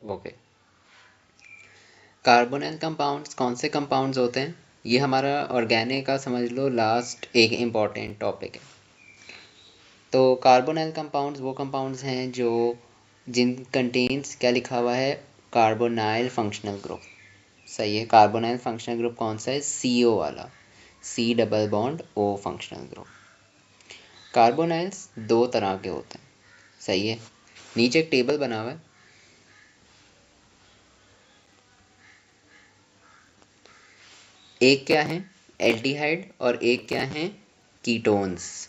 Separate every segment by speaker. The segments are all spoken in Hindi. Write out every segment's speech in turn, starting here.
Speaker 1: ओके, कार्बोनिल कंपाउंड्स कौन से कंपाउंड्स होते हैं? ये हमारा ऑर्गेनिक का समझ लो लास्ट एक इम्पॉर्टेंट टॉपिक है। तो कार्बोनिल कंपाउंड्स वो कंपाउंड्स हैं जो जिन कंटेन्स क्या लिखा हुआ है, कार्बोनाइल फंक्शनल ग्रुप। सही है, कार्बोनाइल फंक्शनल ग्रुप कौन सा है? CO वाला, C double bond O functional group. Carbonyls दो तरह के होते हैं। सही है, नीचे एक टेबल बना हुआ है। एक क्या है एल्डिहाइड और एक क्या है कीटोन्स।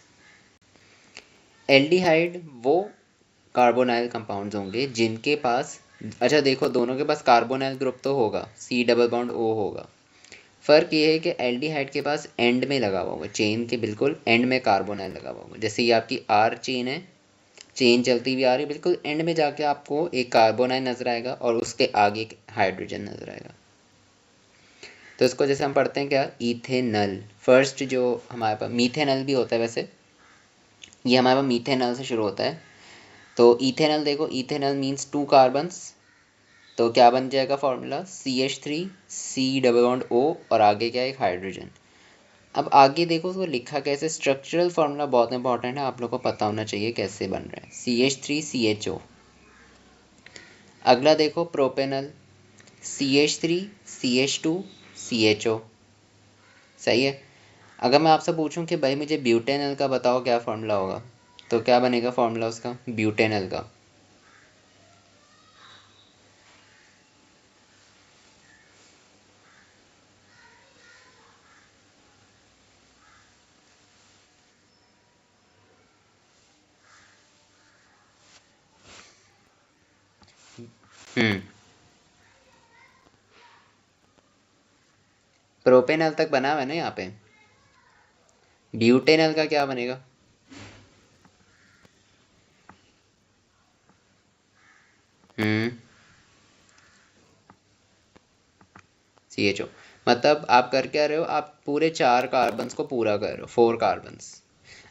Speaker 1: एल्डिहाइड वो कार्बोनाइल कंपाउंड्स होंगे जिनके पास, अच्छा देखो दोनों के पास कार्बोनाइल ग्रुप तो होगा, C डबल बॉन्ड O होगा। फ़र्क ये है कि एल्डिहाइड के पास एंड में लगा हुआ होगा, चेन के बिल्कुल एंड में कार्बोनाइल लगा हुआ होगा। जैसे ये आपकी R चेन है, चेन चलती हुई आ रही है, बिल्कुल एंड में जाके आपको एक कार्बोनाइल नजर आएगा और उसके आगे एक हाइड्रोजन नजर आएगा। तो इसको जैसे हम पढ़ते हैं क्या, इथेनल। फर्स्ट जो हमारे पास मीथेनल भी होता है वैसे, ये हमारे पास मीथेनल से शुरू होता है। तो इथेनल देखो, इथेनल मीन्स 2 कार्बन्स। तो क्या बन जाएगा formula, CH3 C double bond O और आगे क्या है एक हाइड्रोजन। अब आगे देखो उसको लिखा कैसे, स्ट्रक्चरल फार्मूला बहुत इंपॉर्टेंट है, आप लोग को पता होना चाहिए कैसे बन रहा है। CH3CHO। अगला देखो प्रोपेनल, CH3CH2CHO। सही है। अगर मैं आपसे पूछूं कि भाई मुझे ब्यूटेनल का बताओ क्या फार्मूला होगा, तो क्या बनेगा फार्मूला उसका ब्यूटेनल का? हम्म, प्रोपेनल तक बना हुआ है ना यहाँ पे, ब्यूटेनल का क्या बनेगा? हम्म, CHO। मतलब आप कर क्या रहे हो, आप पूरे 4 कार्बन्स को पूरा कर रहे हो, 4 कार्बन्स।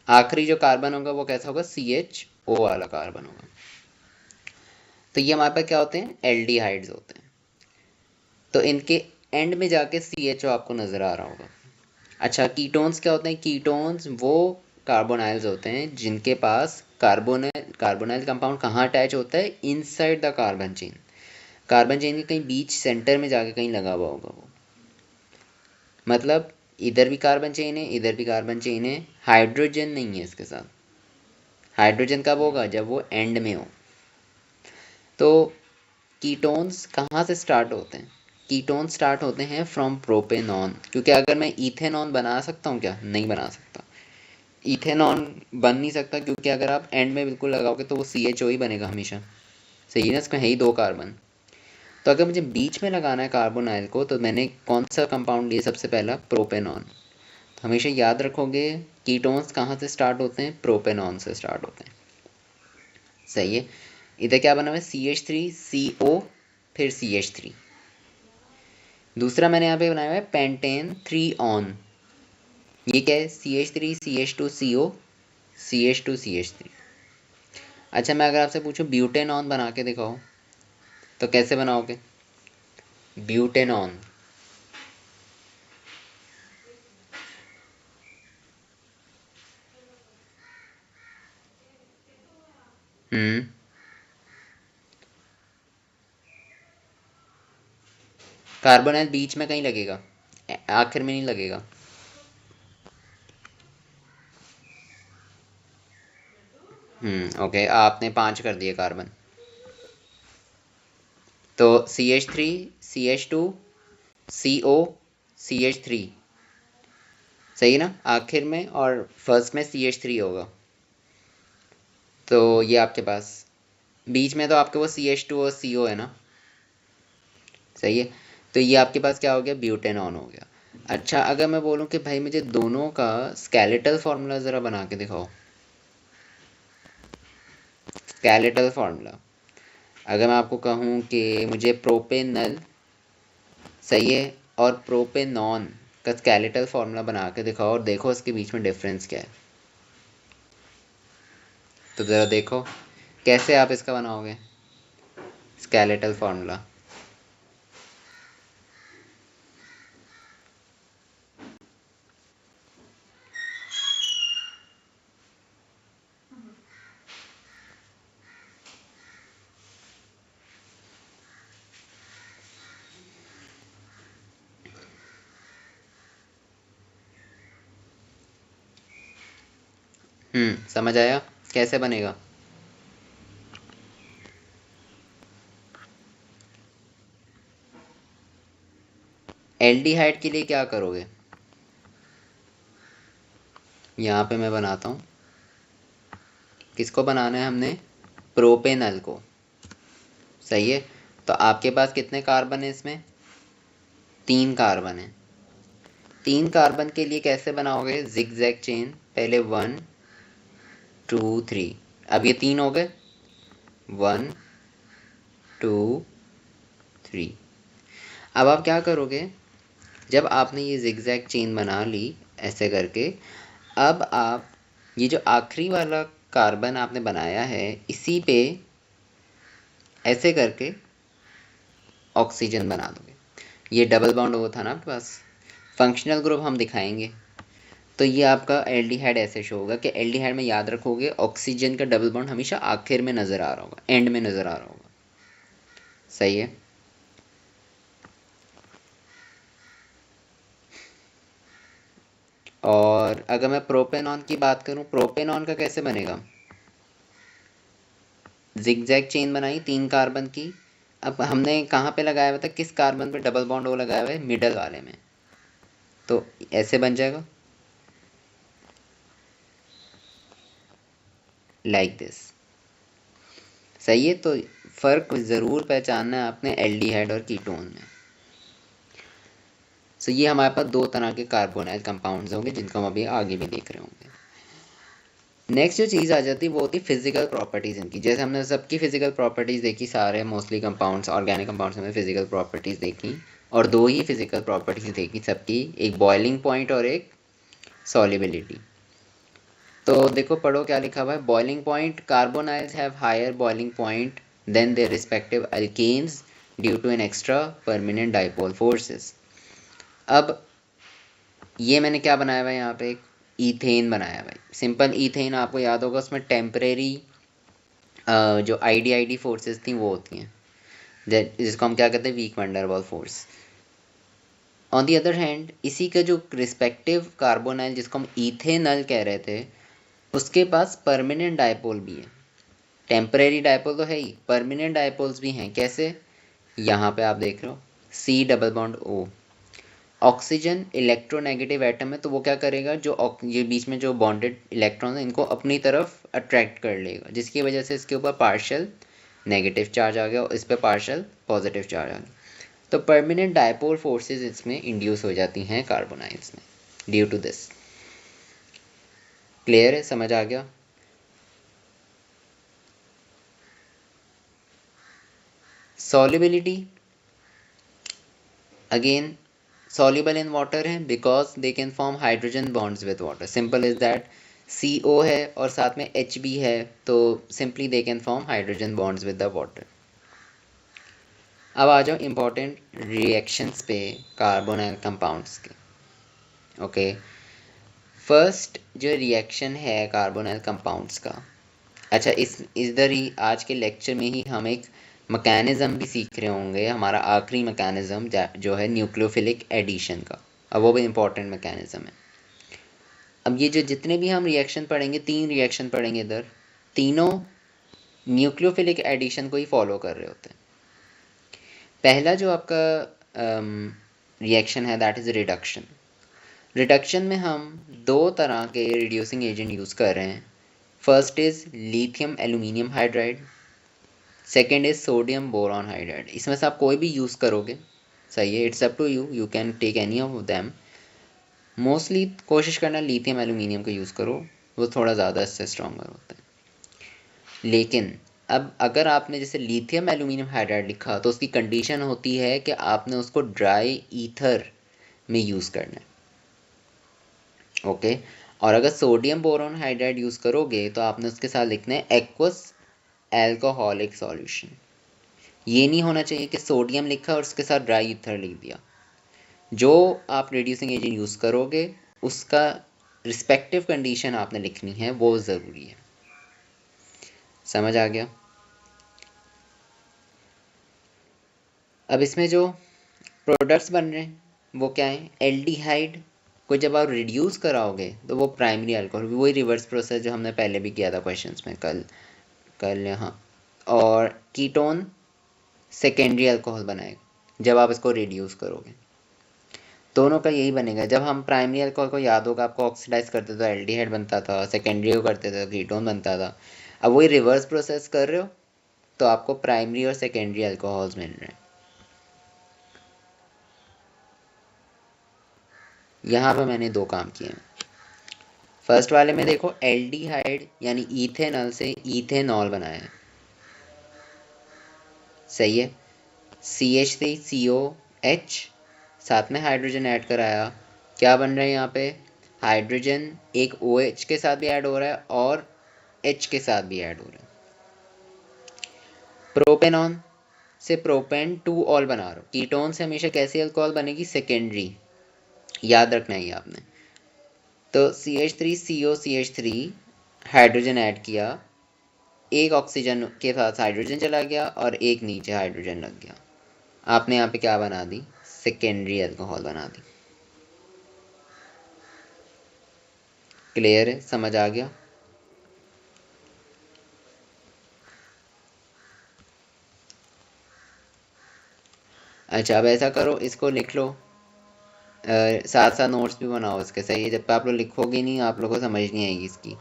Speaker 1: आखिरी जो कार्बन होगा वो कैसा होगा, CHO वाला कार्बन होगा। तो ये हमारे पास क्या होते हैं, एल्डिहाइड्स होते हैं। तो इनके एंड में जाके CHO आपको नजर आ रहा होगा। अच्छा, कीटोन्स क्या होते हैं? कीटोन्स वो कार्बोनाइल्स होते हैं जिनके पास कार्बोनाइल कंपाउंड कहाँ अटैच होता है, inside the carbon chain. Carbon chain के कहीं बीच सेंटर में जाके कहीं लगा हुआ होगा वो। मतलब इधर भी कार्बन चेन है, इधर भी कार्बन चेन है, हाइड्रोजन नहीं है इसके साथ। हाइड्रोजन कब होगा, जब वो एंड में हो। तो कीटोन्स कहाँ से स्टार्ट होते हैं? कीटोन स्टार्ट होते हैं फ्रॉम प्रोपेनॉन। क्योंकि अगर मैं इथेनॉन बना सकता हूँ क्या, नहीं बना सकता। इथेनॉन बन नहीं सकता क्योंकि अगर आप एंड में बिल्कुल लगाओगे तो वो CHO ही बनेगा हमेशा। सही है ना, इसमें है ही 2 कार्बन। तो अगर मुझे बीच में लगाना है कार्बोनाइल को, तो मैंने कौन सा कंपाउंड लिया सबसे पहला, प्रोपेनॉन। तो हमेशा याद रखोगे कीटोन्स कहाँ से स्टार्ट होते हैं, प्रोपेनॉन से स्टार्ट होते हैं। सही है। इधर क्या बना हुआ है, CH3CO फिर CH3। दूसरा मैंने यहाँ पे बनाया हुआ है पेंटेन 3 ऑन। ये क्या है, CH3CH2CO CH2CH3। अच्छा, मैं अगर आपसे पूछूं ब्यूटेनॉन बना के दिखाओ, तो कैसे बनाओगे ब्यूटेनॉन? हम्म, कार्बोनाइल बीच में कहीं लगेगा, आखिर में नहीं लगेगा। ओके, आपने 5 कर दिए कार्बन। तो CH3CH2CO CH3। सही ना, आखिर में और फर्स्ट में CH3 होगा। तो ये आपके पास बीच में तो आपके वो CH2 और CO है ना। सही है। तो ये आपके पास क्या हो गया, ब्यूटेनॉन हो गया। अच्छा, अगर मैं बोलूँ कि भाई मुझे दोनों का स्केलेटल फार्मूला ज़रा बना के दिखाओ, स्केलेटल फार्मूला। अगर मैं आपको कहूँ कि मुझे प्रोपेनल, सही है, और प्रोपेनॉन का स्केलेटल फार्मूला बना के दिखाओ और देखो इसके बीच में डिफरेंस क्या है, तो ज़रा देखो कैसे आप इसका बनाओगे। Skeletal formula. समझ आया कैसे बनेगा? एल्डिहाइड के लिए क्या करोगे? यहाँ पे मैं बनाता हूँ। किसको बनाना है हमने? प्रोपेनल को। सही है। तो आपके पास कितने कार्बन है इसमें? 3 कार्बन है। 3 कार्बन के लिए कैसे बनाओगे? Zigzag chain. पहले 1 2 3। अब ये 3 हो गए। 1 2 3। अब आप क्या करोगे? जब आपने ये जिगजैग चेन बना ली ऐसे करके, अब आप ये जो आखिरी वाला कार्बन आपने बनाया है इसी पे ऐसे करके ऑक्सीजन बना दोगे। ये डबल बॉन्ड वो था ना आपके पास। फंक्शनल ग्रुप हम दिखाएंगे। तो ये आपका एल्डिहाइड ऐसे शो होगा कि एल्डिहाइड में याद रखोगे ऑक्सीजन का डबल बॉन्ड हमेशा आखिर में नज़र आ रहा होगा, एंड में नज़र आ रहा होगा। सही है। और अगर मैं प्रोपेनॉन की बात करूं, प्रोपेनॉन का कैसे बनेगा? जिगजैग चेन बनाई 3 कार्बन की। अब हमने कहाँ पे लगाया हुआ था? किस कार्बन पे डबल बॉन्ड वो लगाया हुआ है? मिडल वाले में। तो ऐसे बन जाएगा लाइक दिस। सही है। तो फ़र्क ज़रूर पहचानना है आपने एल्डिहाइड और कीटोन में। सो ये हमारे पास 2 तरह के कार्बोनाइल कंपाउंड्स होंगे जिनको हम अभी आगे भी देख रहे होंगे। नेक्स्ट जो चीज़ आ जाती है वो होती है फिजिकल प्रॉपर्टीज़ इनकी। जैसे हमने सबकी फिजिकल प्रॉपर्टीज़ देखी, सारे मोस्टली कंपाउंड्स, ऑर्गेनिक कंपाउंड्स में फिजिकल प्रॉपर्टीज़ देखी, और 2 ही फिजिकल प्रॉपर्टीज़ देखी सबकी, एक बॉइलिंग पॉइंट और एक सॉल्युबिलिटी। तो देखो पढ़ो क्या लिखा हुआ है। Boiling point, carbonyls have higher boiling point than their respective alkanes due to an extra permanent dipole forces. अब ये मैंने क्या बनाया हुआ है यहाँ पे? एक ईथेन बनाया हुआ है। सिंपल ईथेन आपको याद होगा, उसमें टेम्परेरी जो आईडी फोर्सेस थी वो होती हैं, जिसको हम क्या कहते हैं? Weak van der Waals force. On the other hand इसी का जो रिस्पेक्टिव कार्बोनाइल जिसको हम इथेनल कह रहे थे, उसके पास परमानेंट डायपोल भी है। टेम्परेरी डायपोल तो है ही, परमानेंट डायपोल्स भी हैं। कैसे? यहाँ पे आप देख रहे हो C double bond O। Oxygen electronegative atom है, तो वो क्या करेगा? जो ये बीच में जो बॉन्डेड इलेक्ट्रॉन है इनको अपनी तरफ अट्रैक्ट कर लेगा, जिसकी वजह से इसके ऊपर पार्शियल नेगेटिव चार्ज आ गया और इस पर पार्शियल पॉजिटिव चार्ज आ गया। तो परमानेंट डायपोल फोर्सेस इसमें इंड्यूस हो जाती हैं कार्बोनाइल्स में ड्यू टू दिस। क्लियर है? समझ आ गया? Solubility again soluble in water है because they can form hydrogen bonds with water. Simple is that CO है और साथ में H भी है, तो simply they can form hydrogen bonds with the water. अब आ जाओ इम्पोर्टेंट रिएक्शंस पे कार्बोनाइल कंपाउंड्स के। ओके, फर्स्ट जो रिएक्शन है कार्बोनाइल कंपाउंड्स का, अच्छा इधर ही आज के लेक्चर में ही हम एक मैकेनिज़्म भी सीख रहे होंगे, हमारा आखिरी मैकेनिज़्म जो है न्यूक्लियोफिलिक एडिशन का। अब वो भी इम्पोर्टेंट मैकेनिज़्म है। अब ये जो जितने भी हम रिएक्शन पढ़ेंगे, 3 रिएक्शन पढ़ेंगे इधर, तीनों न्यूक्लियोफिलिक एडिशन को ही फॉलो कर रहे होते हैं। पहला जो आपका रिएक्शन है दैट इज़ रिडक्शन। रिडक्शन में हम 2 तरह के रिड्यूसिंग एजेंट यूज़ कर रहे हैं। First is lithium aluminium hydride, second is sodium boron hydride. इसमें से आप कोई भी यूज़ करोगे, सही है, it's up to you, you can take any of them. Mostly कोशिश करना लिथियम एल्यूमिनियम का यूज़ करो, वो थोड़ा ज़्यादा इससे स्ट्रॉन्गर होता है। लेकिन अब अगर आपने जैसे लिथियम एल्यूमिनियम हाइड्राइड लिखा तो उसकी कंडीशन होती है कि आपने उसको ड्राई ईथर में यूज़ करना है। ओके, और अगर सोडियम बोरॉन हाइड्राइड यूज़ करोगे तो आपने उसके साथ लिखना है एक्वस एल्कोहलिक सॉल्यूशन। ये नहीं होना चाहिए कि सोडियम लिखा और उसके साथ ड्राई ईथर लिख दिया। जो आप रिड्यूसिंग एजेंट यूज़ करोगे उसका रिस्पेक्टिव कंडीशन आपने लिखनी है, वो ज़रूरी है। समझ आ गया? अब इसमें जो प्रोडक्ट्स बन रहे हैं वो क्या है? एल्डिहाइड को जब आप रिड्यूस कराओगे तो वो प्राइमरी अल्कोहल, वही रिवर्स प्रोसेस जो हमने पहले भी किया था क्वेश्चंस में कल यहाँ। और कीटोन सेकेंडरी अल्कोहल बनाएगा जब आप इसको रिड्यूस करोगे। दोनों का यही बनेगा। जब हम प्राइमरी अल्कोहल को, याद होगा आपको, ऑक्सीडाइज करते तो एल्डिहाइड बनता था, सेकेंडरी को करते थे तो कीटोन बनता था। अब वही रिवर्स प्रोसेस कर रहे हो तो आपको प्राइमरी और सेकेंडरी अल्कोहल्स मिल रहे हैं। यहाँ पे मैंने दो काम किए हैं। फर्स्ट वाले में देखो, एल्डिहाइड यानी इथेनॉल से इथेनॉल बनाया है, सही है। CH3COH, साथ में हाइड्रोजन ऐड कराया, क्या बन रहा है यहाँ पे? हाइड्रोजन एक OH के साथ भी ऐड हो रहा है और H के साथ भी ऐड हो रहा है। प्रोपेनॉन से प्रोपेन 2 ऑल बना रहा हो। कीटोन से हमेशा कैसी अल्कोहल बनेगी? सेकेंडरी, याद रखना है ये आपने। तो CH3COCH3 हाइड्रोजन ऐड किया, एक ऑक्सीजन के साथ हाइड्रोजन चला गया और एक नीचे हाइड्रोजन लग गया। आपने यहाँ पे क्या बना दी? सेकेंडरी अल्कोहल बना दी। क्लियर है? समझ आ गया? अच्छा, अब ऐसा करो, इसको लिख लो, साथ साथ नोट्स भी बनाओ इसके, सही है। जब आप लोग लिखोगे नहीं, आप लोगों को समझ नहीं आएगी इसकी।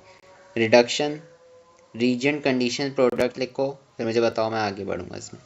Speaker 1: रिडक्शन रीजन कंडीशन प्रोडक्ट लिखो, फिर मुझे बताओ, मैं आगे बढ़ूंगा इसमें।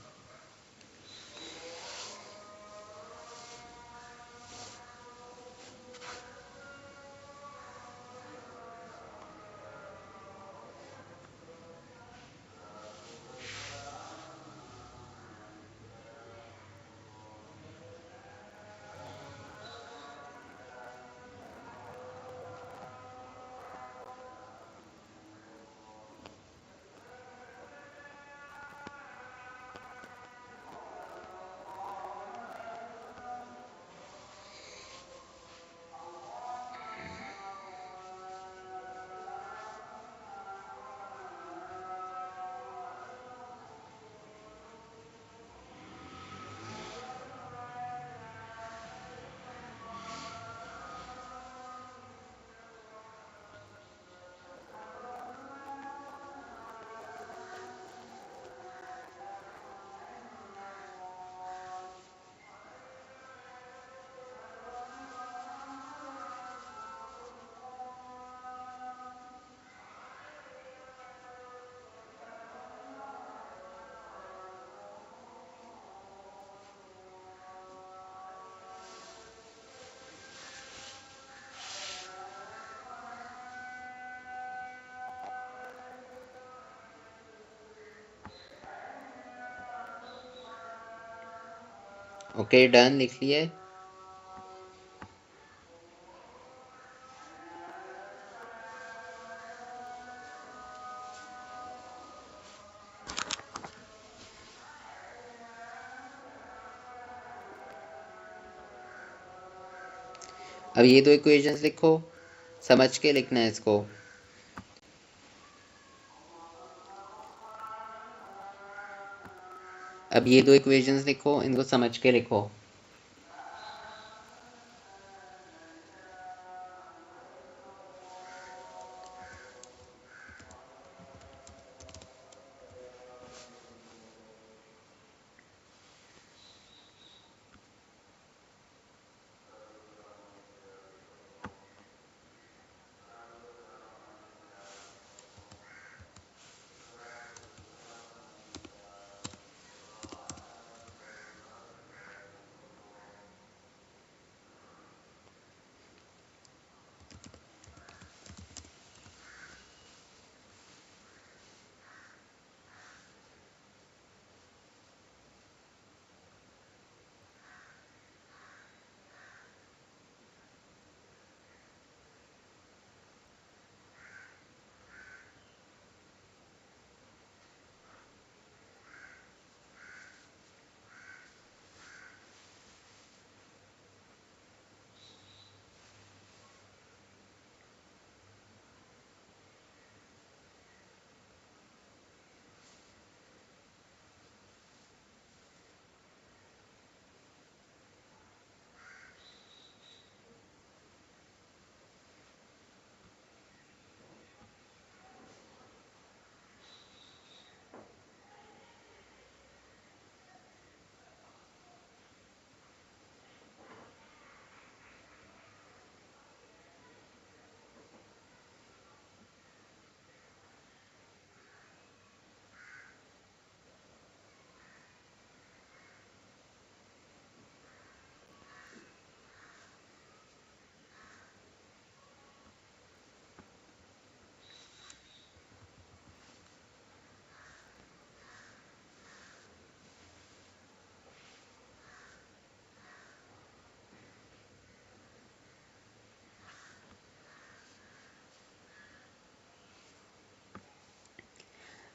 Speaker 1: ओके, डन, लिख लिए। अब ये दो इक्वेशंस लिखो, समझ के लिखना है इसको। अब ये दो इक्वेशंस लिखो, इनको समझ के लिखो।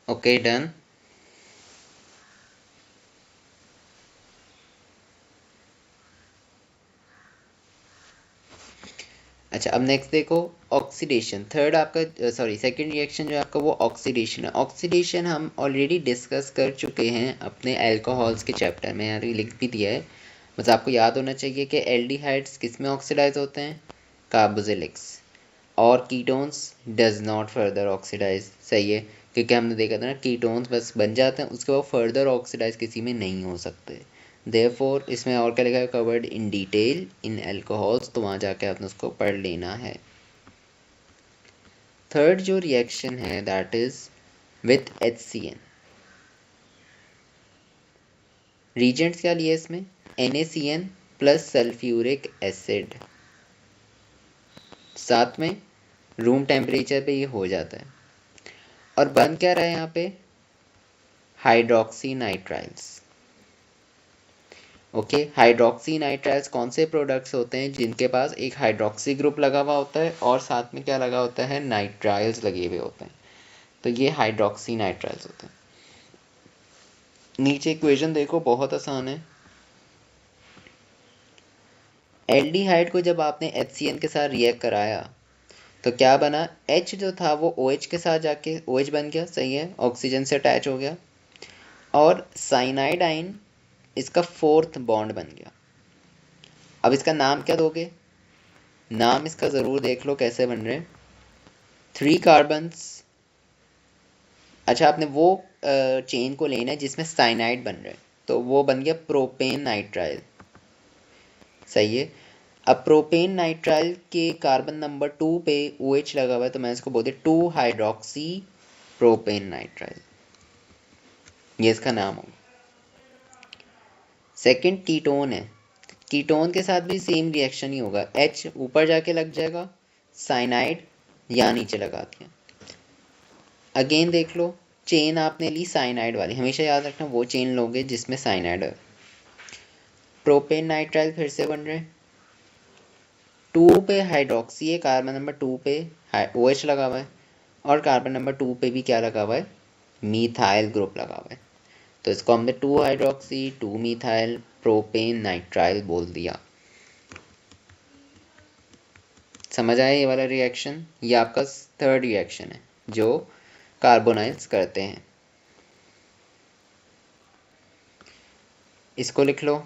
Speaker 1: Okay done. अच्छा अब नेक्स्ट देखो ऑक्सीडेशन। थर्ड आपका सॉरी सेकंड रिएक्शन जो आपका वो ऑक्सीडेशन है। ऑक्सीडेशन हम ऑलरेडी डिस्कस कर चुके हैं अपने अल्कोहल्स के चैप्टर में, यहाँ लिख भी दिया है, बस आपको याद होना चाहिए कि एल्डिहाइड्स किस में ऑक्सीडाइज होते हैं, कार्बोजिलिक्स, और ketones does not further oxidise. सही है, क्योंकि हमने देखा था ना कीटोन्स बस बन जाते हैं, उसके बाद फर्दर ऑक्सीडाइज किसी में नहीं हो सकते। देयरफॉर इसमें और क्या लिखा है, covered in detail in alcohols, तो वहाँ जाके आपने उसको पढ़ लेना है। थर्ड जो रिएक्शन है that is with HCN। Regents क्या लिए इसमें, NaCN प्लस सल्फ्यूरिक एसिड, साथ में रूम टेम्परेचर पे ये हो जाता है। और बन क्या रहा है यहाँ पे, hydroxy nitriles. Okay, hydroxy nitriles कौन से प्रोडक्ट्स होते हैं जिनके पास एक हाइड्रोक्सी ग्रुप लगा हुआ होता है और साथ में क्या लगा होता है, नाइट्राइल्स लगे हुए होते हैं, तो ये हाइड्रोक्सी नाइट्राइल्स होते हैं। नीचे इक्वेशन देखो, बहुत आसान है। एल्डिहाइड को जब आपने HCN के साथ रिएक्ट कराया तो क्या बना, H जो था वो OH के साथ जाके OH बन गया, सही है, ऑक्सीजन से अटैच हो गया, और साइनाइड आइन इसका फोर्थ बॉन्ड बन गया। अब इसका नाम क्या दोगे, नाम इसका ज़रूर देख लो कैसे बन रहे हैं, 3 कार्बन्स। अच्छा आपने वो चेन को लेना है जिसमें साइनाइड बन रहा है, तो वो बन गया प्रोपेन नाइट्राइल, सही है। अब प्रोपेन नाइट्राइल के कार्बन नंबर 2 पे OH लगा हुआ है, तो मैं इसको बोलते 2 हाइड्रोक्सी प्रोपेन नाइट्राइल, ये इसका नाम होगा। सेकंड कीटोन है, कीटोन के साथ भी सेम रिएक्शन ही होगा, H ऊपर जाके लग जाएगा, साइनाइड यहाँ नीचे लगा दिया। अगेन देख लो, चेन आपने ली साइनाइड वाली, हमेशा याद रखना वो चेन लोगे जिसमें साइनाइड है। प्रोपेन नाइट्राइल फिर से बन रहे हैं, 2 पे हाइड्रोक्सी है, कार्बन नंबर 2 पे OH लगा हुआ है, और कार्बन नंबर 2 पे भी क्या लगा हुआ है, मीथाइल ग्रुप लगा हुआ है, तो इसको हमने 2 हाइड्रोक्सी 2 मीथाइल प्रोपेन नाइट्राइल बोल दिया। समझ आया ये वाला रिएक्शन, ये आपका थर्ड रिएक्शन है जो कार्बोनाइल्स करते हैं। इसको लिख लो,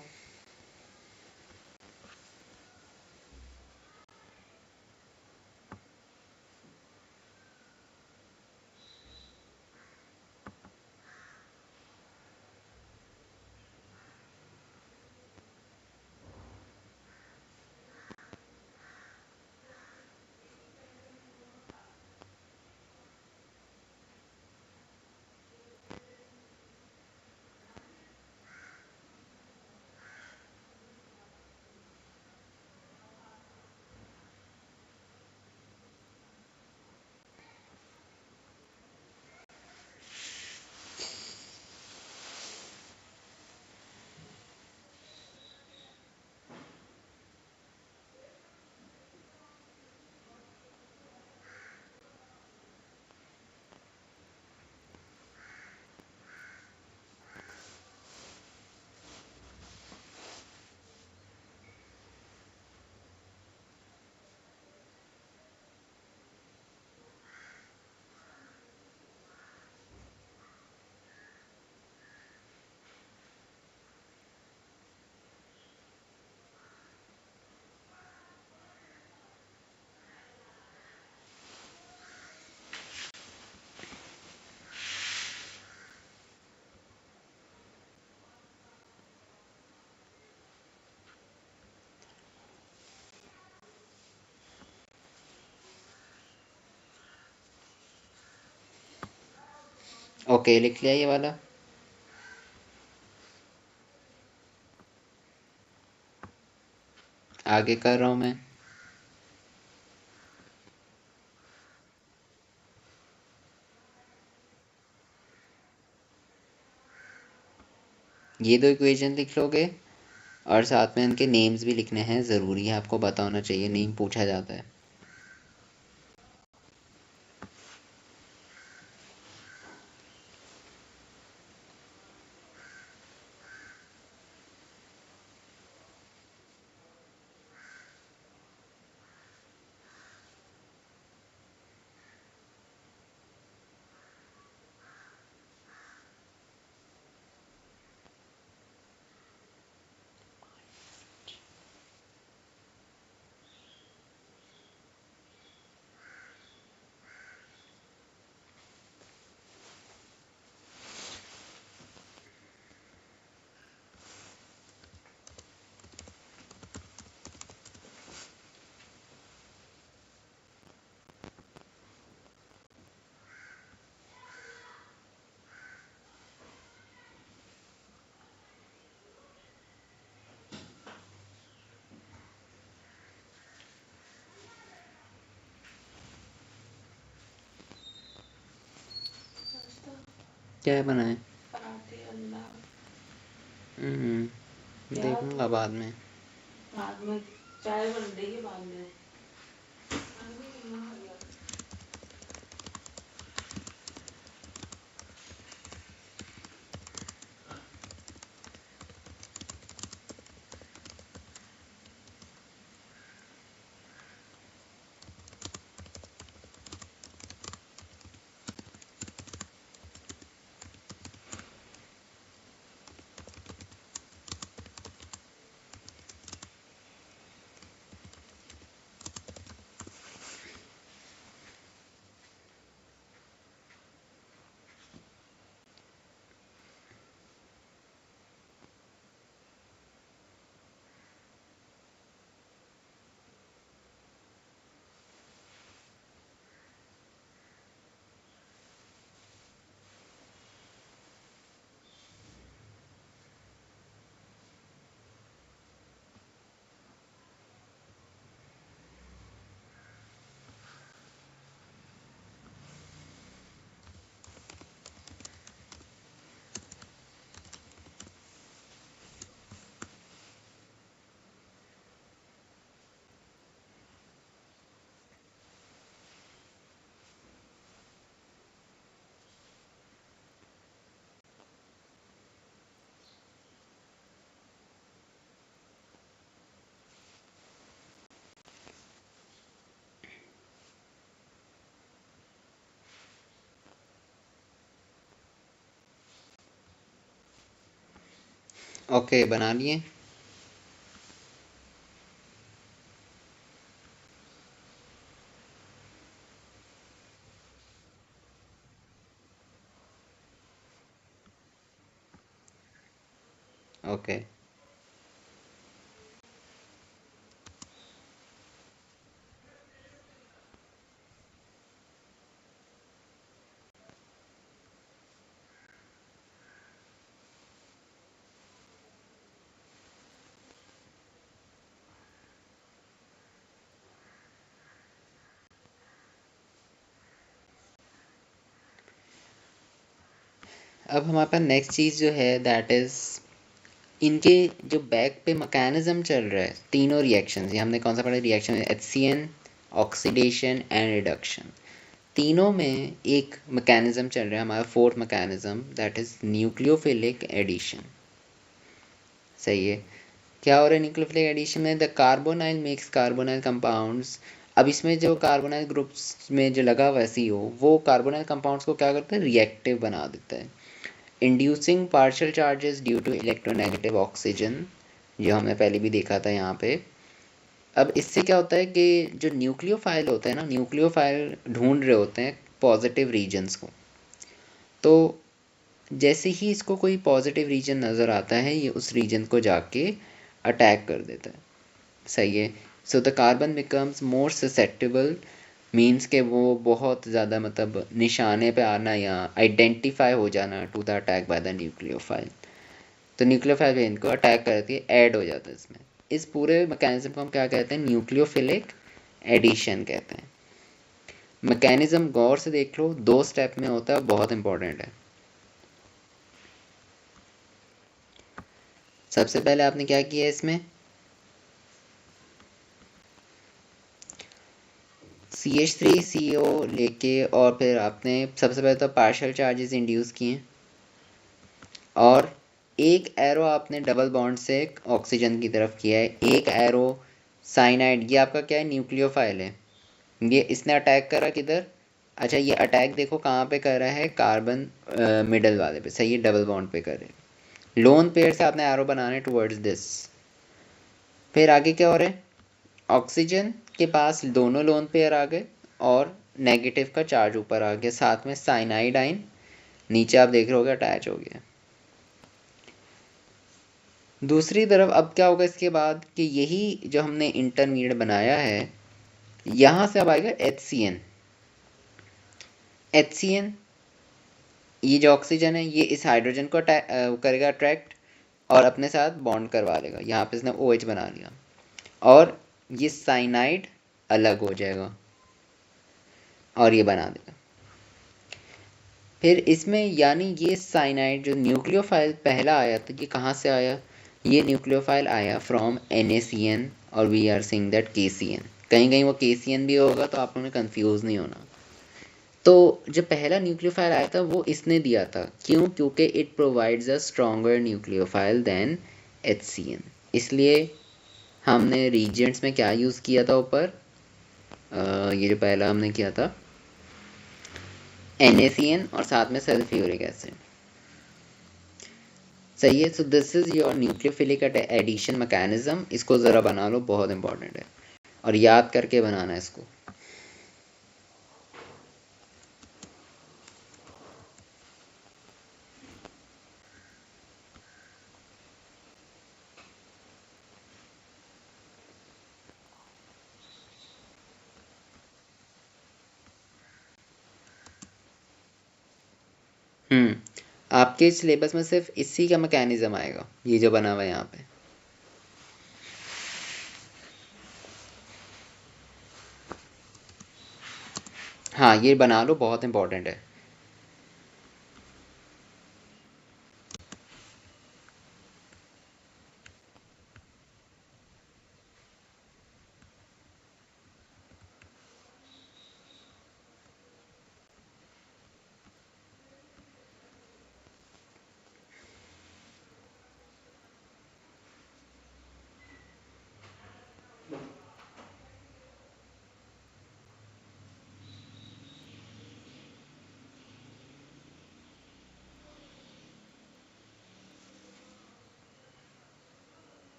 Speaker 1: ओके लिख लिया ये वाला। आगे कर रहा हूँ मैं, ये 2 इक्वेशन लिख लोगे और साथ में इनके नेम्स भी लिखने हैं, ज़रूरी है, आपको पता होना चाहिए, नेम पूछा जाता है। क्या है बनाए?
Speaker 2: पराठे अंडा।
Speaker 1: देखूंगा बाद में।
Speaker 2: चाय बन रही है बाद में।
Speaker 1: ओके, बना लिए। ओके, अब हमारे पास नेक्स्ट चीज़ जो है दैट इज़ इनके जो बैक पे मैकेनिज्म चल रहा है, तीनों रिएक्शंस, ये हमने कौन सा पढ़ा? Reaction HCN, oxidation and reduction. तीनों में एक मैकेनिज्म चल रहा है हमारा, fourth mechanism, that is nucleophilic addition. सही है। क्या हो रहा है न्यूक्लियोफिलिक एडिशन में? The carbonyl makes carbonyl compounds. अब इसमें जो कार्बोनाइल ग्रुप्स में जो लगा हुआ है CO, वो कार्बोनाइल कंपाउंड्स को क्या करता है? रिएक्टिव बना देता है, inducing partial charges due to electronegative oxygen, जो हमने पहले भी देखा था यहाँ पे। अब इससे क्या होता है कि जो न्यूक्लियोफाइल होते हैं ना, न्यूक्लियोफाइल ढूंढ रहे होते हैं पॉजिटिव रीजन्स को, तो जैसे ही इसको कोई पॉजिटिव रीजन नज़र आता है, ये उस रीजन को जाके अटैक कर देता है। सही है। So the carbon becomes more susceptible, means के वो बहुत ज़्यादा मतलब निशाने पे आना या आइडेंटिफाई हो जाना to the attack by the nucleophile. तो न्यूक्लियोफाइल भी इनको अटैक करती है, ऐड हो जाता है इसमें। इस पूरे मैकेनिज्म को हम क्या कहते हैं? न्यूक्लियोफिलिक एडिशन कहते हैं। मैकेनिज्म गौर से देख लो, 2 स्टेप में होता है, बहुत इंपॉर्टेंट है। सबसे पहले आपने क्या किया इसमें? CH3CO लेके, और फिर आपने सबसे पहले तो पार्शियल चार्जेस इंड्यूस किए, और एक एरो आपने डबल बॉन्ड से ऑक्सीजन की तरफ किया है, एक एरो साइनाइड, ये आपका क्या है? न्यूक्लियोफाइल है। ये इसने अटैक करा किधर? अच्छा, ये अटैक देखो कहाँ पे कर रहा है? कार्बन मिडल वाले पे। सही है, डबल बॉन्ड पे कर रहे हैं। लोन पेयर से आपने एरो बनाने टुवर्ड्स दिस। फिर आगे क्या हो रहा है? ऑक्सीजन के पास दोनों लोन पेयर आ गए और नेगेटिव का चार्ज ऊपर आ गया, साथ में साइनाइड आइन नीचे आप देख रहे होगे अटैच हो गया। दूसरी तरफ अब क्या होगा इसके बाद कि यही जो हमने इंटरमीडिएट बनाया है, यहाँ से अब आएगा HCN। HCN, ये जो ऑक्सीजन है, ये इस हाइड्रोजन को करेगा अट्रैक्ट और अपने साथ बॉन्ड करवा लेगा। यहाँ पे इसने OH बना लिया और ये साइनाइड अलग हो जाएगा और ये बना देगा। फिर इसमें यानी ये साइनाइड जो न्यूक्लियोफाइल पहला आया था ये कहाँ से आया, ये न्यूक्लियोफाइल आया फ्रॉम NaCN और we are saying that KCN, कहीं कहीं वो KCN भी होगा तो आप लोगों ने कंफ्यूज नहीं होना। तो जो पहला न्यूक्लियोफाइल आया था वो इसने दिया था, क्यों, क्योंकि it provides a stronger nucleophile than HCN, इसलिए हमने रीजेंट्स में क्या यूज़ किया था ऊपर, ये जो पहला हमने किया था NaCN और साथ में सल्फ्यूरिक एसिड। सही है। So this is your nucleophilic addition mechanism, इसको ज़रा बना लो, बहुत इंपॉर्टेंट है और याद करके बनाना है इसको। आपके सिलेबस में सिर्फ इसी का मैकेनिज्म आएगा, ये जो बना हुआ है यहाँ पे। हाँ ये बना लो, बहुत इंपॉर्टेंट है।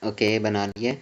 Speaker 1: ओके बना लिए।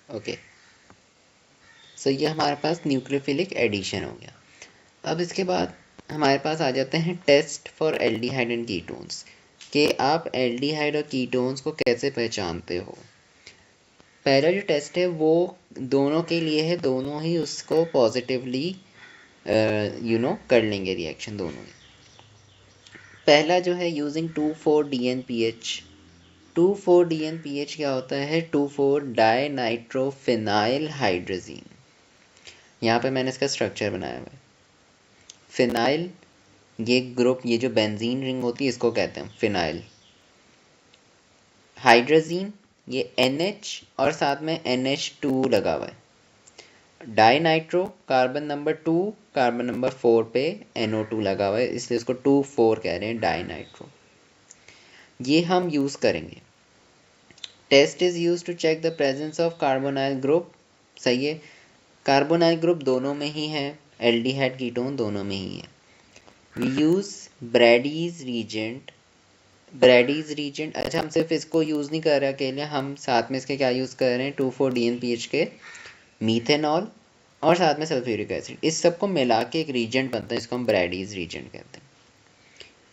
Speaker 1: ओके, सो ये हमारे पास न्यूक्लियोफिलिक एडिशन हो गया। अब इसके बाद हमारे पास आ जाते हैं test for aldehyde and ketones, कि आप एल्डिहाइड और कीटोन्स को कैसे पहचानते हो। पहला जो टेस्ट है वो दोनों के लिए है, दोनों ही उसको पॉजिटिवली कर लेंगे रिएक्शन दोनों ही। पहला जो है यूजिंग 2,4-DNPH। 2,4-DNPH क्या होता है? 2,4-डाइनाइट्रोफिनाइल हाइड्रोजीन। यहाँ पे मैंने इसका स्ट्रक्चर बनाया हुआ है। फिनाइल, ये ग्रुप, ये जो बेंजीन रिंग होती है इसको कहते हैं फिनाइल। हाइड्रोजीन ये NH और साथ में NH2 लगा हुआ है। Dinitro, carbon number 2 carbon number 4 पे NO2 लगा हुआ है, इसलिए इसको 2,4 कह रहे हैं, डाइनाइट्रो। ये हम यूज़ करेंगे। Test is use to check the presence of carbonyl group. सही है, कार्बोनाइल ग्रुप दोनों में ही है, एल्डिहाइड कीटोन दोनों में ही है। We use Brady's reagent. Brady's reagent, अच्छा हम सिर्फ इसको यूज़ नहीं कर रहे अकेले, हम साथ में इसके क्या यूज़ कर रहे हैं? 2,4-DNPH के मीथेनॉल और साथ में सल्फ्यूरिक एसिड, इस सब को मिला के एक रीजेंट बनता है, इसको हम ब्रैडीज रीजेंट कहते हैं।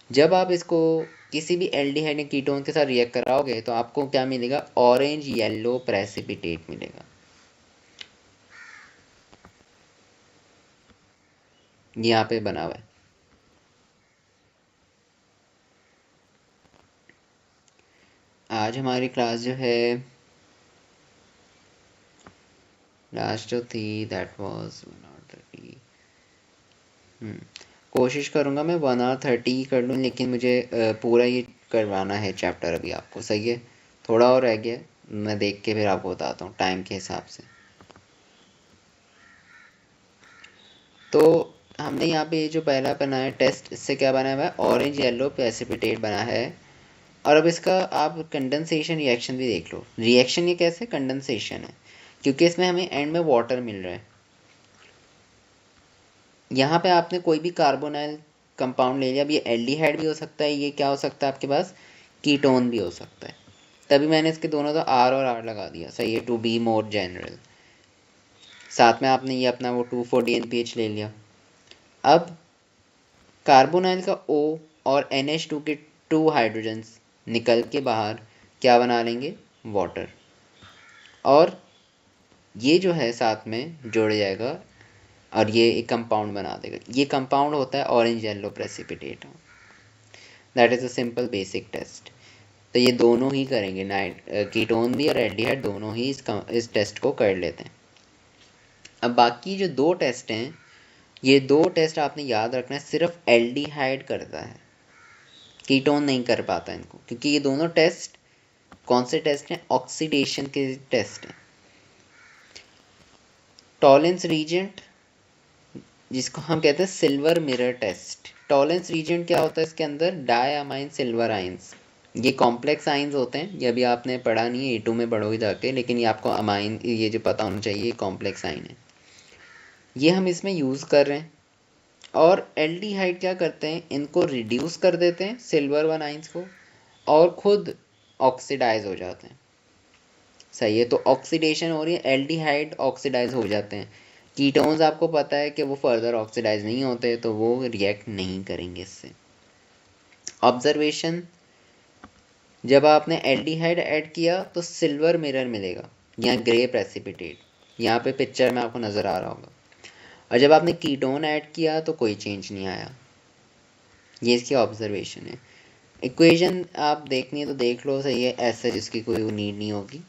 Speaker 1: जब आप इसको किसी भी एल्डिहाइड कीटोन के साथ रिएक्ट कराओगे तो आपको क्या मिलेगा? ऑरेंज येलो प्रेसिपिटेट मिलेगा। यहाँ पे बना हुआ है। आज हमारी क्लास जो है लास्ट जो थी दैट वाज 1:30। कोशिश करूँगा मैं 1:30 कर लूँ, लेकिन मुझे पूरा ये करवाना है चैप्टर अभी आपको। सही है, थोड़ा और रह गया, मैं देख के फिर आपको बताता हूँ टाइम के हिसाब से। तो हमने यहाँ पे जो पहला बनाया टेस्ट, इससे क्या बना हुआ है? ऑरेंज येलो प्रेसिपिटेट बना है। और अब इसका आप कंडेंसेशन रिएक्शन भी देख लो। रिएक्शन ये कैसे? कंडेंसेशन है, क्योंकि इसमें हमें एंड में वाटर मिल रहा है। यहाँ पे आपने कोई भी कार्बोनाइल कंपाउंड ले लिया, अब ये एल्डिहाइड भी हो सकता है, ये क्या हो सकता है आपके पास? कीटोन भी हो सकता है। तभी मैंने इसके दोनों तो R और R लगा दिया। सही है, टू बी मोर जनरल। साथ में आपने ये अपना वो 2,4-DNPH ले लिया। अब कार्बोनाइल का O और NH2 के 2 हाइड्रोजन्स निकल के बाहर क्या बना लेंगे? वाटर। और ये जो है साथ में जुड़ जाएगा और ये एक कंपाउंड बना देगा। ये कंपाउंड होता है orange yellow precipitate. That is a simple basic test. तो ये दोनों ही करेंगे, कीटोन भी और एल्डिहाइड दोनों ही इस टेस्ट को कर लेते हैं। अब बाकी जो 2 टेस्ट हैं, ये 2 टेस्ट आपने याद रखना है, सिर्फ एल्डिहाइड करता है, कीटोन नहीं कर पाता इनको, क्योंकि ये दोनों टेस्ट कौन से टेस्ट हैं? ऑक्सीडेशन के टेस्ट हैं। टॉलेंस रीजेंट, जिसको हम कहते हैं silver mirror test. Tollens reagent क्या होता है? इसके अंदर डायमाइन सिल्वर आइंस, ये कॉम्प्लेक्स आइंस होते हैं। ये अभी आपने पढ़ा नहीं है, A2 में पढ़ोगे जाके, लेकिन ये आपको अमाइन ये जो पता होना चाहिए, कॉम्प्लेक्स आइन है, ये हम इसमें यूज़ कर रहे हैं। और एल्डिहाइड क्या करते हैं? इनको रिड्यूस कर देते हैं सिल्वर वन आइंस को, और खुद ऑक्सीडाइज हो जाते हैं। सही है, तो ऑक्सीडेशन हो रही है, एल्डिहाइड ऑक्सीडाइज हो जाते हैं। कीटोन्स आपको पता है कि वो फर्दर ऑक्सीडाइज नहीं होते, तो वो रिएक्ट नहीं करेंगे इससे। ऑब्जर्वेशन, जब आपने एल्डिहाइड ऐड किया तो सिल्वर मिरर मिलेगा या ग्रे प्रेसिपिटेट, यहाँ पे पिक्चर में आपको नज़र आ रहा होगा। और जब आपने कीटोन ऐड किया तो कोई चेंज नहीं आया। ये इसकी ऑब्जर्वेशन है। इक्वेशन आप देखनी है तो देख लो, सही है, ऐसे जिसकी कोई नीड नहीं होगी।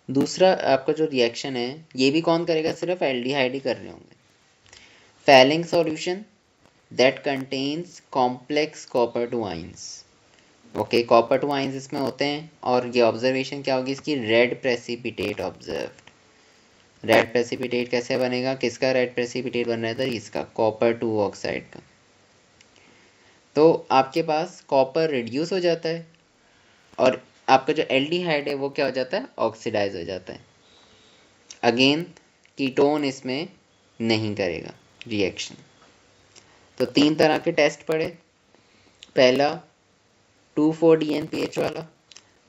Speaker 1: दूसरा आपका जो रिएक्शन है ये भी कौन करेगा, सिर्फ एल्डिहाइड ही कर रहे होंगे। Falling solution that contains complex copper two ions. Okay, copper two ions इसमें होते हैं। और ये ऑब्जर्वेशन क्या होगी इसकी, red precipitate observed. Red precipitate कैसे बनेगा, किसका रेड प्रेसिपिटेट बन रहा था, इसका कॉपर टू ऑक्साइड का। तो आपके पास कॉपर रिड्यूस हो जाता है और आपका जो एल्डिहाइड है वो क्या हो जाता है, ऑक्सीडाइज हो जाता है। अगेन कीटोन इसमें नहीं करेगा रिएक्शन। तो 3 तरह के टेस्ट पड़े। पहला 2,4-DNPH वाला,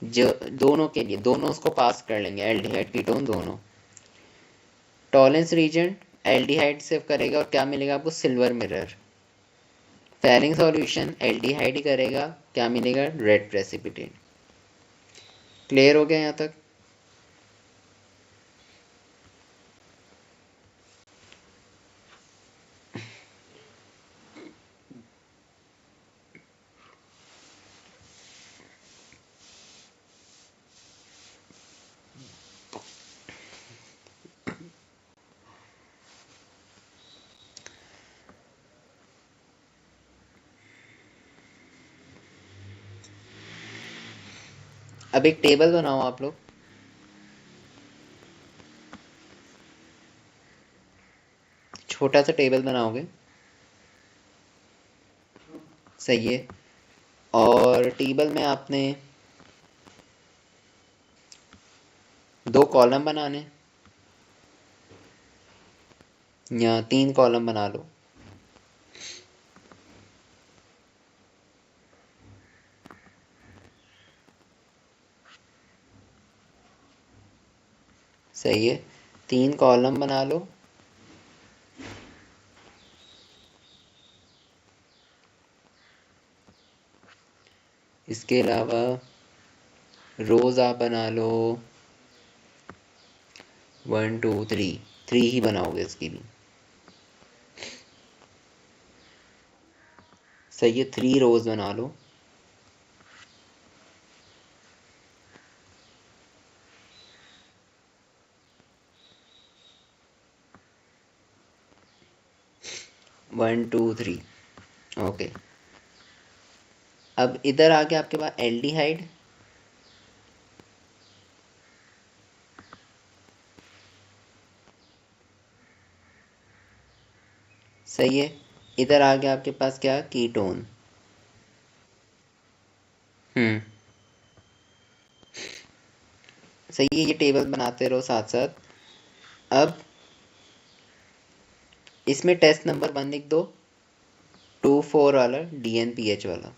Speaker 1: जो दोनों के लिए, दोनों उसको पास कर लेंगे, एल्डिहाइड कीटोन दोनों। टॉलेंस रीजन एल्डिहाइड से करेगा और क्या मिलेगा आपको, silver mirror. Fehling solution aldehyde ही करेगा, क्या मिलेगा, रेड प्रेसिपिटेट। क्लियर हो गया यहाँ तक। अब एक टेबल बनाओ आप लोग। छोटा सा टेबल बनाओगे, सही है। और टेबल में आपने 2 कॉलम बनाने या 3 कॉलम बना लो। सही है, 3 कॉलम बना लो। इसके अलावा रोज आप बना लो 1 2 3 ही बनाओगे इसकी भी, सही है। 3 रोज बना लो। One two three okay. अब इधर आ गया आपके पास एल्डिहाइड। सही है, इधर आ गया आपके पास क्या, कीटोन। सही है, ये टेबल बनाते रहो साथ साथ। अब इसमें टेस्ट नंबर 1 लिख दो, 2,4 वाला, DNPH वाला।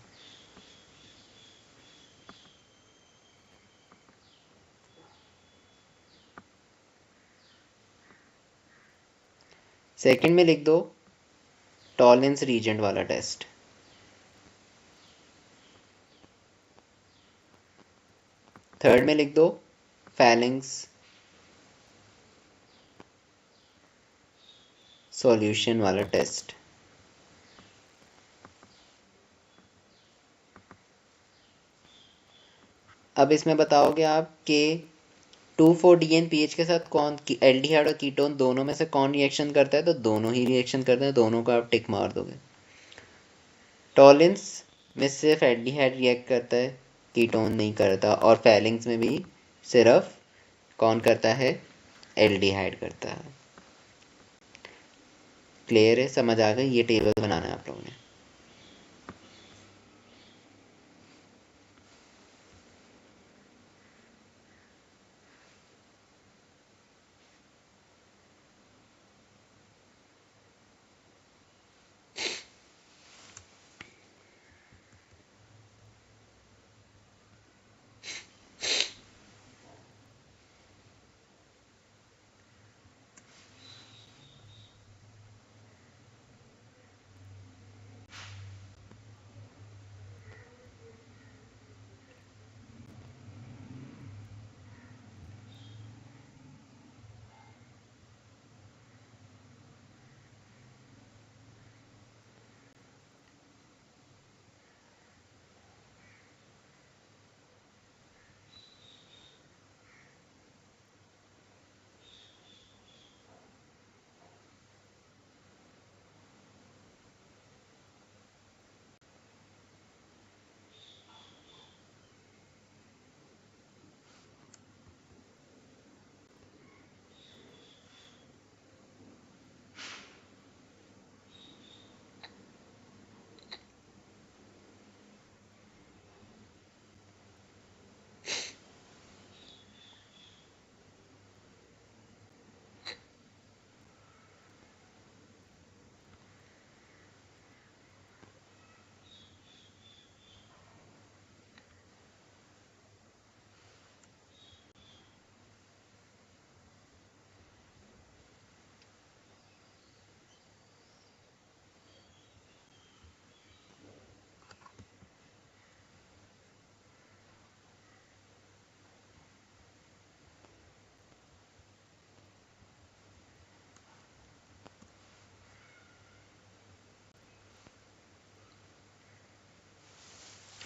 Speaker 1: सेकंड में लिख दो टॉलेंस रीजेंट वाला टेस्ट। थर्ड में लिख दो फैलिंग्स सॉल्यूशन वाला टेस्ट। अब इसमें बताओगे आप कि 2,4-DNPH के साथ कौन, एल्डिहाइड और कीटोन दोनों में से कौन रिएक्शन करता है, तो दोनों ही रिएक्शन करते हैं, दोनों को आप टिक मार दोगे। टॉलेंस में सिर्फ एल्डिहाइड रिएक्ट करता है, कीटोन नहीं करता। और फैलिंग्स में भी सिर्फ कौन करता है, एल्डिहाइड करता है। क्लियर है, समझ आ गई। ये टेबल बनाना है आप लोगों ने।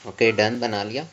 Speaker 1: ओके डन, बना लिया।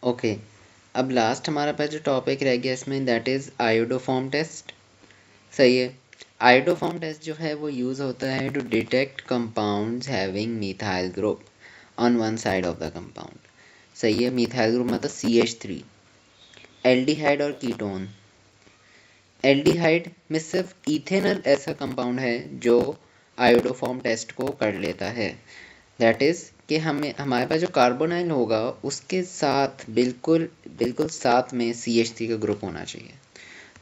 Speaker 1: ओके अब लास्ट हमारा पास जो टॉपिक रह गया इसमें, दैट इज़ आयोडोफॉर्म टेस्ट। सही है। आयोडोफॉर्म टेस्ट जो है वो यूज़ होता है to detect compounds having methyl group on one side of the compound. सही है। मिथाइल ग्रुप मतलब CH3। एल्डिहाइड और कीटोन। एल्डिहाइड में सिर्फ इथेनॉल ऐसा कंपाउंड है जो आयोडोफॉर्म टेस्ट को कर लेता है। दैट इज़ कि हमें हमारे पास जो कार्बोनाइल होगा उसके साथ बिल्कुल बिल्कुल साथ में CH3 का ग्रुप होना चाहिए,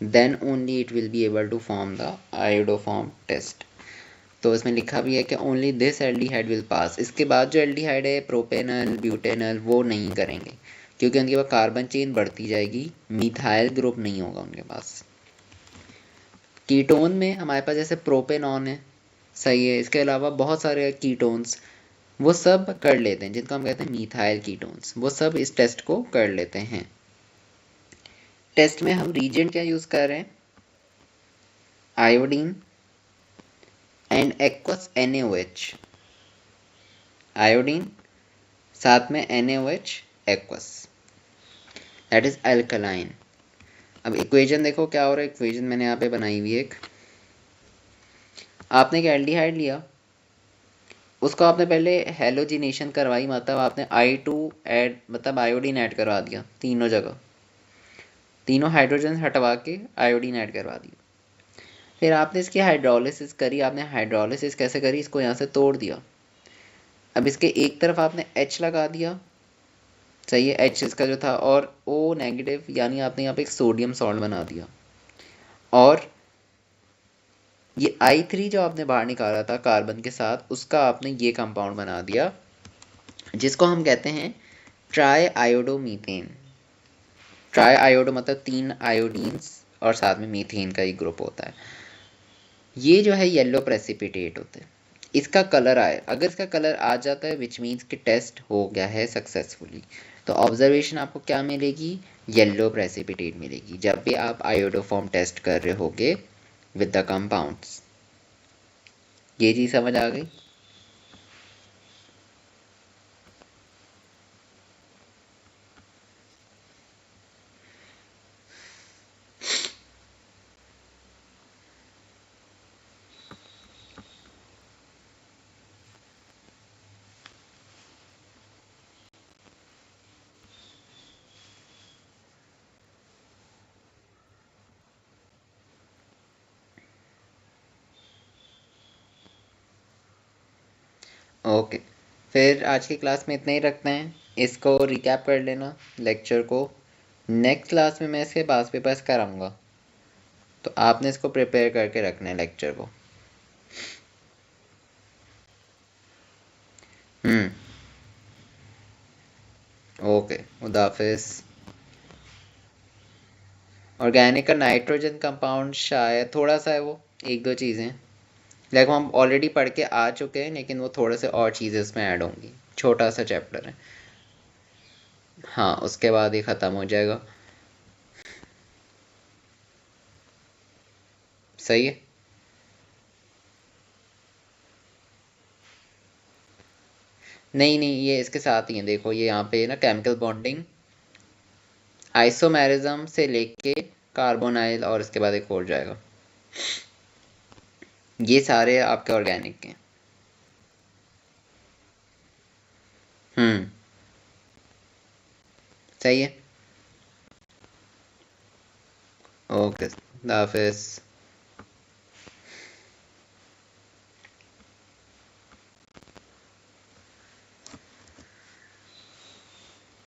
Speaker 1: then only it will be able to form the iodoform test. तो इसमें लिखा भी है कि only this aldehyde will pass. इसके बाद जो एल्डिहाइड है प्रोपेनल ब्यूटेनल वो नहीं करेंगे क्योंकि उनके पास कार्बन चेन बढ़ती जाएगी, मिथाइल ग्रुप नहीं होगा उनके पास। कीटोन में हमारे पास जैसे प्रोपेनॉन है। सही है। इसके अलावा बहुत सारे कीटोन्स वो सब कर लेते हैं जिनको हम कहते हैं मिथाइल कीटोन्स, वो सब इस टेस्ट को कर लेते हैं। टेस्ट में हम रीजेंट क्या यूज़ कर रहे हैं? Iodine and aqueous NaOH। Iodine साथ में NaOH aqueous, that is alkaline. अब इक्वेशन देखो क्या हो रहा है। इक्वेशन मैंने यहाँ पे बनाई हुई एक, आपने एक एल्डिहाइड लिया, उसको आपने पहले हेलोजिनेशन करवाई, मतलब आपने I2 ऐड मतलब आयोडीन ऐड करवा दिया तीनों जगह, तीनों हाइड्रोजन हटवा के आयोडीन ऐड करवा दिया। फिर आपने इसकी हाइड्रोलिसिस करी। आपने हाइड्रोलिसिस कैसे करी? इसको यहाँ से तोड़ दिया। अब इसके एक तरफ आपने H लगा दिया। सही है। H इसका जो था, और O नेगेटिव, यानी आपने यहाँ पे एक सोडियम सॉल्ट बना दिया। और ये I3 जो आपने बाहर निकाला था कार्बन के साथ, उसका आपने ये कंपाउंड बना दिया जिसको हम कहते हैं ट्राई आयोडोमीथेन। ट्राई आयोडो मतलब 3 आयोडीन्स और साथ में मीथेन का एक ग्रुप होता है। ये जो है येलो प्रेसिपिटेट होते हैं। इसका कलर आए, अगर इसका कलर आ जाता है विच मीन्स कि टेस्ट हो गया है सक्सेसफुली। तो ऑब्जर्वेशन आपको क्या मिलेगी? येलो प्रेसिपिटेट मिलेगी जब भी आप आयोडोफॉर्म टेस्ट कर रहे होगे विद द कंपाउंड्स। ये चीज़ समझ आ गई? ओके, फिर आज की क्लास में इतना ही रखते हैं। इसको रिकैप कर लेना लेक्चर को। नेक्स्ट क्लास में मैं इसके पास पेपर्स कराऊंगा, तो आपने इसको प्रिपेयर करके रखना है लेक्चर को। ओके, खुदा हाफिज़। ऑर्गेनिक का नाइट्रोजन कंपाउंड शायद थोड़ा सा है, वो एक दो चीज़ें लाइक हम ऑलरेडी पढ़ के आ चुके हैं, लेकिन वो थोड़े से और चीज़ें इसमें ऐड होंगी। छोटा सा चैप्टर है। हाँ, उसके बाद ही ख़त्म हो जाएगा। सही है। नहीं नहीं, ये इसके साथ ही है। देखो ये यहाँ पे ना केमिकल बॉन्डिंग, आइसोमेरिज्म से लेके कार्बोनाइल, और इसके बाद एक और जाएगा। ये सारे आपके ऑर्गेनिक के। हम्म, सही है। ओके, हाफिज़।